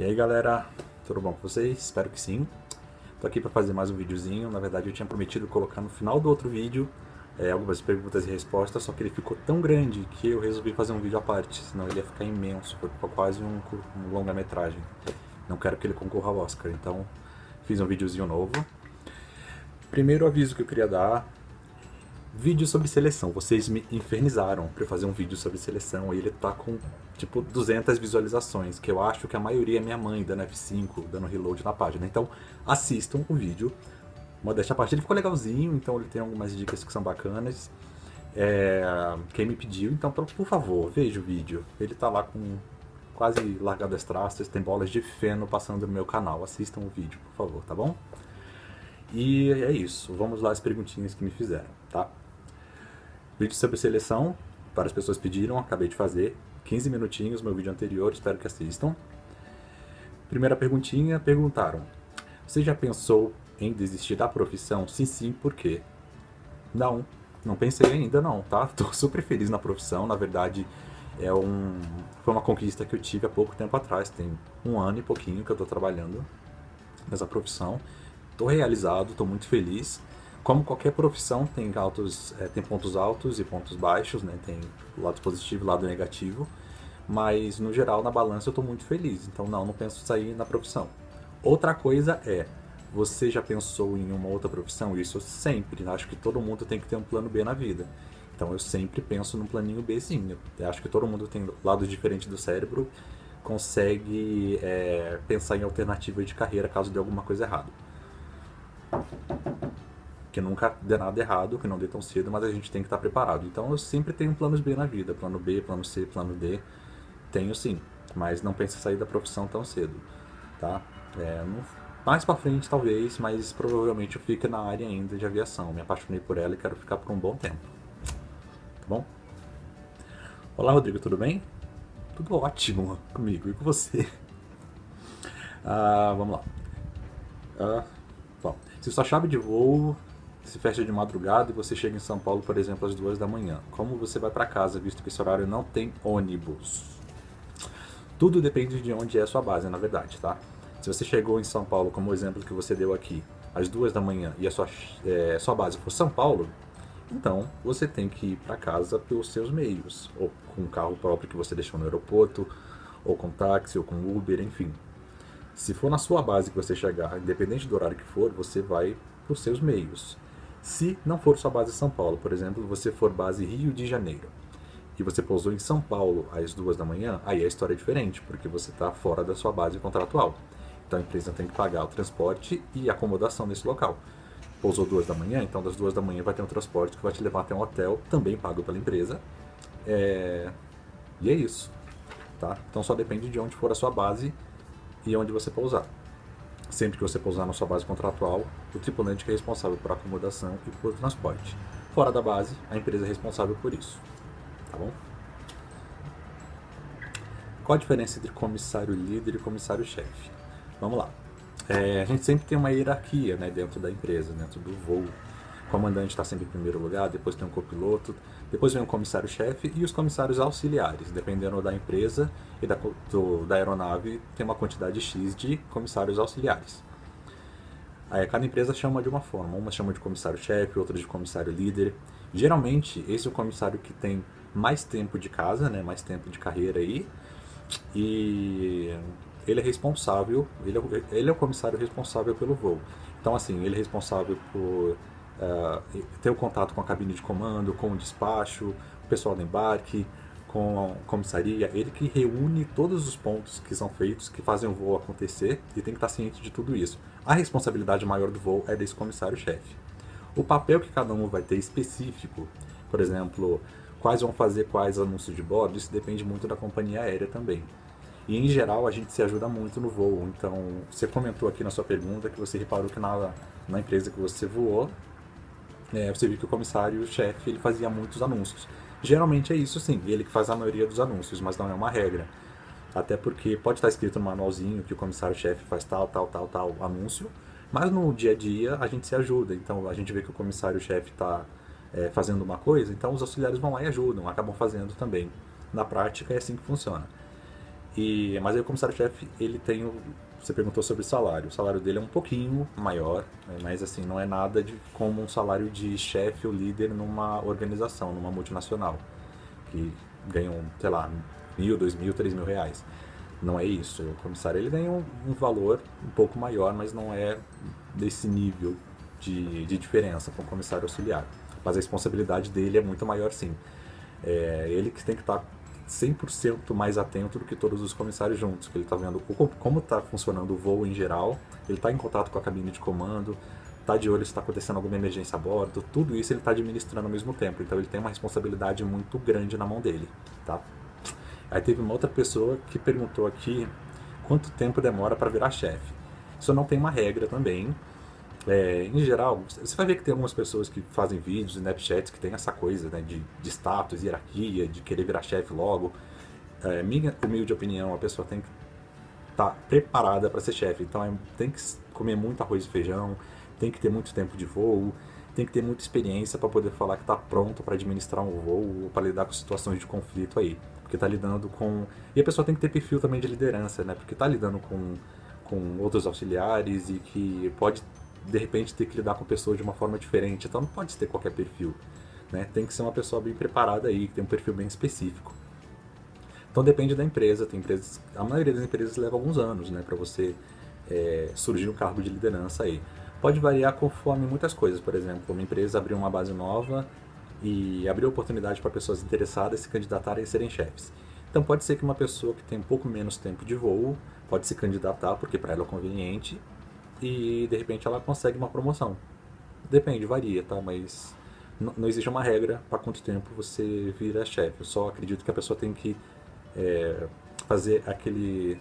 E aí galera, tudo bom com vocês? Espero que sim. Tô aqui para fazer mais um videozinho. Na verdade eu tinha prometido colocar no final do outro vídeo algumas perguntas e respostas, só que ele ficou tão grande que eu resolvi fazer um vídeo à parte, senão ele ia ficar imenso, ficou quase um longa-metragem. Não quero que ele concorra ao Oscar, então fiz um videozinho novo. Primeiro aviso que eu queria dar: vídeo sobre seleção. Vocês me infernizaram para fazer um vídeo sobre seleção e ele tá com tipo 200 visualizações, que eu acho que a maioria é minha mãe dando F5, dando reload na página. Então assistam o vídeo. Modéstia à parte, ele ficou legalzinho, então ele tem algumas dicas que são bacanas. Quem me pediu, então por favor, veja o vídeo. Ele tá lá com quase largado as traças, tem bolas de feno passando no meu canal. Assistam o vídeo, por favor, tá bom? E é isso, vamos lá as perguntinhas que me fizeram, tá? Vídeo sobre seleção, várias pessoas pediram, acabei de fazer. 15 minutinhos, meu vídeo anterior, espero que assistam. Primeira perguntinha, perguntaram: você já pensou em desistir da profissão? Se sim, por quê? Não pensei ainda não, tá? Tô super feliz na profissão, na verdade foi uma conquista que eu tive há pouco tempo atrás, tem um ano e pouquinho que eu tô trabalhando nessa profissão. Tô realizado, tô muito feliz. Como qualquer profissão, tem pontos altos e pontos baixos, né? Tem lado positivo e lado negativo. Mas, no geral, na balança, eu estou muito feliz. Então, não penso em sair na profissão. Outra coisa é: você já pensou em uma outra profissão? Isso sempre. Acho que todo mundo tem que ter um plano B na vida. Então, eu sempre penso num planinho B, sim. Eu acho que todo mundo tem lados diferentes do cérebro, consegue pensar em alternativa de carreira caso dê alguma coisa errada. Que nunca dê nada errado, que não dê tão cedo, mas a gente tem que estar preparado. Então eu sempre tenho planos B na vida, plano B, plano C, plano D, tenho sim, mas não penso em sair da profissão tão cedo, tá? Mais pra frente talvez, mas provavelmente eu fico na área ainda de aviação, me apaixonei por ela e quero ficar por um bom tempo, tá bom? Olá Rodrigo, tudo bem? Tudo ótimo comigo e com você? Vamos lá. Bom, se sua chave de voo se fecha de madrugada e você chega em São Paulo, por exemplo, às 2 da manhã, como você vai para casa, visto que esse horário não tem ônibus? Tudo depende de onde é a sua base, na verdade, tá? Se você chegou em São Paulo, como o exemplo que você deu aqui, às 2 da manhã e a sua base for São Paulo, então você tem que ir para casa pelos seus meios, ou com um carro próprio que você deixou no aeroporto, ou com táxi, ou com Uber, enfim. Se for na sua base que você chegar, independente do horário que for, você vai por seus meios. Se não for sua base São Paulo, por exemplo, você for base Rio de Janeiro, e você pousou em São Paulo às 2 da manhã, aí a história é diferente, porque você está fora da sua base contratual. Então a empresa tem que pagar o transporte e a acomodação nesse local. Pousou 2 da manhã, então das 2 da manhã vai ter um transporte que vai te levar até um hotel, também pago pela empresa. E é isso, tá? Então só depende de onde for a sua base e onde você pousar. Sempre que você pousar na sua base contratual, o tripulante que é responsável por acomodação e por transporte. Fora da base, a empresa é responsável por isso. Tá bom? Qual a diferença entre comissário líder e comissário chefe? Vamos lá. A gente sempre tem uma hierarquia, né, dentro da empresa, dentro do voo. O comandante está sempre em primeiro lugar, depois tem um copiloto, depois vem o comissário-chefe e os comissários auxiliares. Dependendo da empresa e da aeronave, tem uma quantidade X de comissários auxiliares. Aí cada empresa chama de uma forma, uma chama de comissário-chefe, outra de comissário-líder. Geralmente, esse é o comissário que tem mais tempo de casa, né, mais tempo de carreira aí, e ele é responsável, ele é o comissário responsável pelo voo. Então, assim, ele é responsável por ter o contato com a cabine de comando, com o despacho, o pessoal do embarque, com a comissaria, ele que reúne todos os pontos que são feitos, que fazem o voo acontecer, e tem que estar ciente de tudo isso. A responsabilidade maior do voo é desse comissário-chefe. O papel que cada um vai ter específico, por exemplo, quais vão fazer quais anúncios de bordo, isso depende muito da companhia aérea também. E em geral a gente se ajuda muito no voo. Então, você comentou aqui na sua pergunta que você reparou que na empresa que você voou, você viu que o comissário-chefe ele fazia muitos anúncios. Geralmente é isso sim, ele que faz a maioria dos anúncios, mas não é uma regra. Até porque pode estar escrito no manualzinho que o comissário-chefe faz tal anúncio, mas no dia a dia a gente se ajuda. Então a gente vê que o comissário-chefe está fazendo uma coisa, então os auxiliares vão lá e ajudam, acabam fazendo também. Na prática é assim que funciona. Mas aí o comissário-chefe, ele tem você perguntou sobre o salário dele é um pouquinho maior, né, mas assim, não é nada como um salário de chefe ou líder numa organização, numa multinacional, que ganham, sei lá, 1.000, 2.000, 3.000 reais. Não é isso. O comissário ele ganha um valor um pouco maior, mas não é desse nível de diferença para um comissário auxiliar. Mas a responsabilidade dele é muito maior, sim. É ele que tem que estar 100% mais atento do que todos os comissários juntos, que ele está vendo como está funcionando o voo em geral, ele está em contato com a cabine de comando, está de olho se está acontecendo alguma emergência a bordo, tudo isso ele está administrando ao mesmo tempo, então ele tem uma responsabilidade muito grande na mão dele, tá? Aí teve uma outra pessoa que perguntou aqui quanto tempo demora para virar chefe. Isso não tem uma regra também. Em geral, você vai ver que tem algumas pessoas que fazem vídeos, Snapchats, que tem essa coisa, né, de status, hierarquia, de querer virar chefe logo. Minha humilde opinião, a pessoa tem que estar preparada para ser chefe. Então tem que comer muito arroz e feijão, tem que ter muito tempo de voo, tem que ter muita experiência para poder falar que está pronto para administrar um voo ou para lidar com situações de conflito aí. Porque está lidando com... E a pessoa tem que ter perfil também de liderança, né? Porque está lidando com outros auxiliares e que pode, de repente, ter que lidar com pessoas de uma forma diferente. Então não pode ter qualquer perfil, né? Tem que ser uma pessoa bem preparada aí, que tem um perfil bem específico. Então depende da empresa. Tem empresas... A maioria das empresas leva alguns anos, né? Para você surgir um cargo de liderança aí. Pode variar conforme muitas coisas. Por exemplo, uma empresa abriu uma base nova e abriu oportunidade para pessoas interessadas se candidatarem a serem chefes. Então pode ser que uma pessoa que tem um pouco menos tempo de voo pode se candidatar porque para ela é conveniente e de repente ela consegue uma promoção. Depende, varia, tá? Mas não existe uma regra para quanto tempo você vira chefe. Eu só acredito que a pessoa tem que fazer aquele,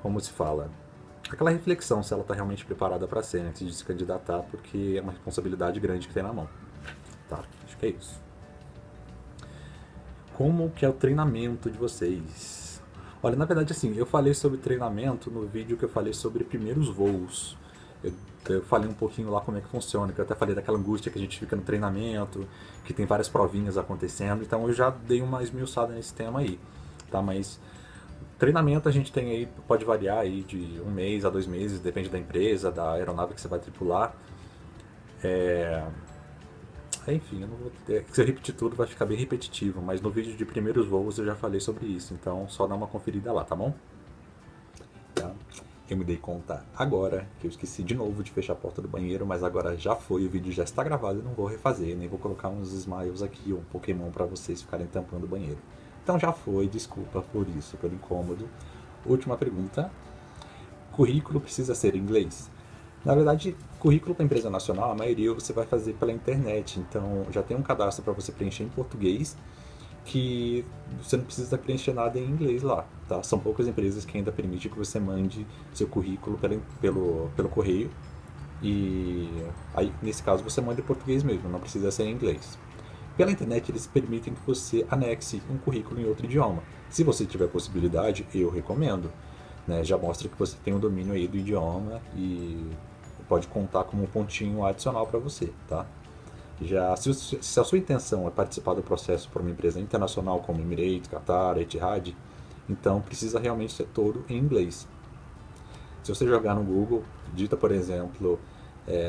como se fala, aquela reflexão se ela está realmente preparada para ser antes de se candidatar, porque é uma responsabilidade grande que tem na mão. Tá? Acho que é isso. Como que é o treinamento de vocês? Olha, na verdade, assim, eu falei sobre treinamento no vídeo que eu falei sobre primeiros voos. Eu falei um pouquinho lá como é que funciona, que eu até falei daquela angústia que a gente fica no treinamento, que tem várias provinhas acontecendo, então eu já dei uma esmiuçada nesse tema aí, tá? Mas treinamento a gente tem aí, pode variar aí de 1 mês a 2 meses, depende da empresa, da aeronave que você vai tripular. Enfim, eu não vou ter, se eu repetir tudo vai ficar bem repetitivo, mas no vídeo de primeiros voos eu já falei sobre isso, então só dá uma conferida lá, tá bom? Tá. Eu me dei conta agora que eu esqueci de novo de fechar a porta do banheiro, mas agora já foi, o vídeo já está gravado e não vou refazer, nem vou colocar uns smiles aqui, um Pokémon para vocês ficarem tampando o banheiro. Então já foi, desculpa por isso, pelo incômodo. Última pergunta. Currículo precisa ser em inglês? Na verdade, currículo para empresa nacional, a maioria você vai fazer pela internet, então já tem um cadastro para você preencher em português, que você não precisa preencher nada em inglês lá, tá? São poucas empresas que ainda permitem que você mande seu currículo pelo correio, e aí nesse caso você manda em português mesmo, não precisa ser em inglês. Pela internet eles permitem que você anexe um currículo em outro idioma. Se você tiver possibilidade, eu recomendo, né? Já mostra que você tem um domínio aí do idioma e pode contar como um pontinho adicional para você, tá? Já se a sua intenção é participar do processo por uma empresa internacional como Emirates, Qatar, Etihad, então precisa realmente ser todo em inglês. Se você jogar no Google, digita, por exemplo,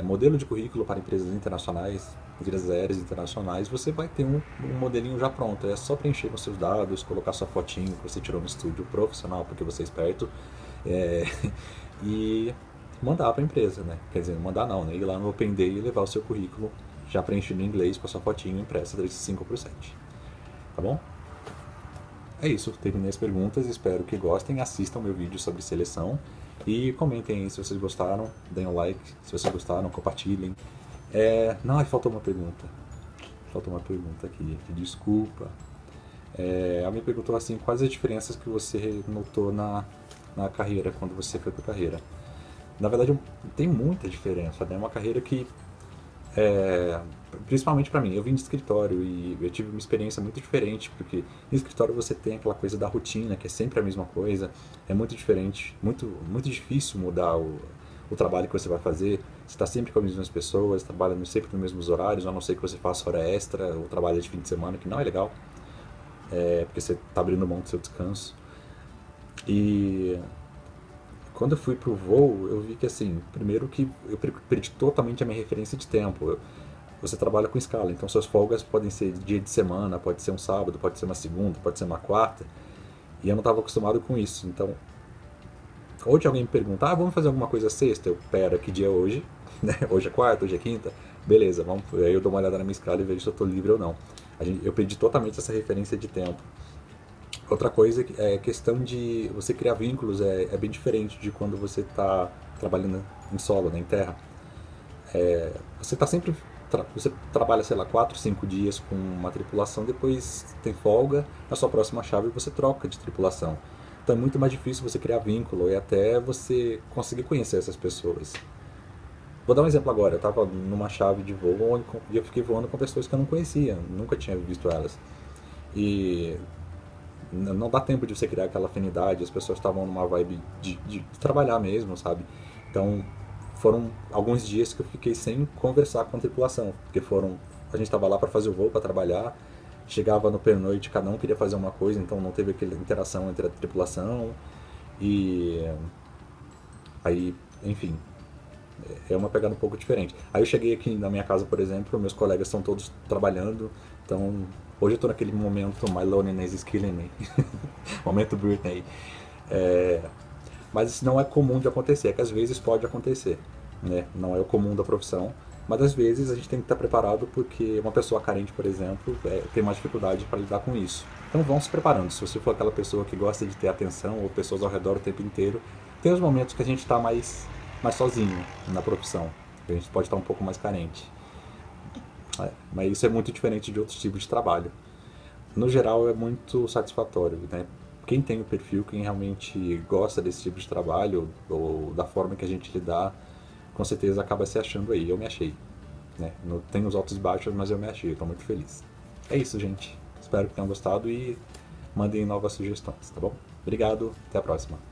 modelo de currículo para empresas internacionais, empresas aéreas internacionais, você vai ter um modelinho já pronto. É só preencher com seus dados, colocar sua fotinho que você tirou no estúdio profissional, porque você é esperto, e mandar para a empresa, né? Quer dizer, mandar não, né? Ir lá no Open Day e levar o seu currículo já preenchido em inglês com a sua fotinho impressa 3/5/7. Tá bom? É isso, terminei as perguntas, espero que gostem, assistam meu vídeo sobre seleção e comentem aí se vocês gostaram, deem um like, se vocês gostaram, compartilhem. Não, faltou uma pergunta. Faltou uma pergunta aqui, desculpa. Ela me perguntou assim, quais as diferenças que você notou na carreira, quando você foi para a carreira. Na verdade, tem muita diferença, né? É uma carreira que, principalmente para mim, eu vim de escritório e eu tive uma experiência muito diferente, porque no escritório você tem aquela coisa da rotina, que é sempre a mesma coisa, é muito diferente, muito, muito difícil mudar o trabalho que você vai fazer, você está sempre com as mesmas pessoas, trabalhando sempre nos mesmos horários, a não ser que você faça hora extra ou trabalhe de fim de semana, que não é legal, porque você está abrindo mão do seu descanso. E quando eu fui pro voo, eu vi que assim, primeiro que eu perdi totalmente a minha referência de tempo. Você trabalha com escala, então suas folgas podem ser dia de semana, pode ser um sábado, pode ser uma segunda, pode ser uma quarta. E eu não estava acostumado com isso. Então, hoje alguém me pergunta, vamos fazer alguma coisa sexta? Eu, pera, que dia é hoje? Né? Hoje é quarta, hoje é quinta? Beleza, vamos. Aí eu dou uma olhada na minha escala e vejo se eu estou livre ou não. Eu perdi totalmente essa referência de tempo. Outra coisa é questão de você criar vínculos, é bem diferente de quando você está trabalhando em solo, né, em terra. Você está sempre. Você trabalha, sei lá, 4, 5 dias com uma tripulação, depois tem folga, na sua próxima chave você troca de tripulação. Então é muito mais difícil você criar vínculo e até você conseguir conhecer essas pessoas. Vou dar um exemplo agora. Eu estava numa chave de voo e eu fiquei voando com pessoas que eu não conhecia, nunca tinha visto elas. E não dá tempo de você criar aquela afinidade, as pessoas estavam numa vibe de trabalhar mesmo, sabe? Então foram alguns dias que eu fiquei sem conversar com a tripulação, porque a gente estava lá para fazer o voo, para trabalhar, chegava no pernoite, cada um queria fazer uma coisa, então não teve aquela interação entre a tripulação e aí, enfim, é uma pegada um pouco diferente. Aí eu cheguei aqui na minha casa, por exemplo, meus colegas estão todos trabalhando, então hoje eu tô naquele momento My Loneliness is Killing Me, momento Britney. É, mas isso não é comum de acontecer, é que às vezes pode acontecer, né? Não é o comum da profissão, mas às vezes a gente tem que estar preparado porque uma pessoa carente, por exemplo, tem mais dificuldade para lidar com isso. Então vão se preparando. Se você for aquela pessoa que gosta de ter atenção ou pessoas ao redor o tempo inteiro, tem os momentos que a gente está mais sozinho na profissão, que a gente pode estar um pouco mais carente. Mas isso é muito diferente de outros tipos de trabalho. No geral é muito satisfatório, né? Quem tem o perfil, quem realmente gosta desse tipo de trabalho ou da forma que a gente lidar, com certeza acaba se achando aí. Eu me achei, né? Tem os altos e baixos, mas eu me achei, estou muito feliz. É isso, gente. Espero que tenham gostado e mandem novas sugestões, tá bom? Obrigado, até a próxima.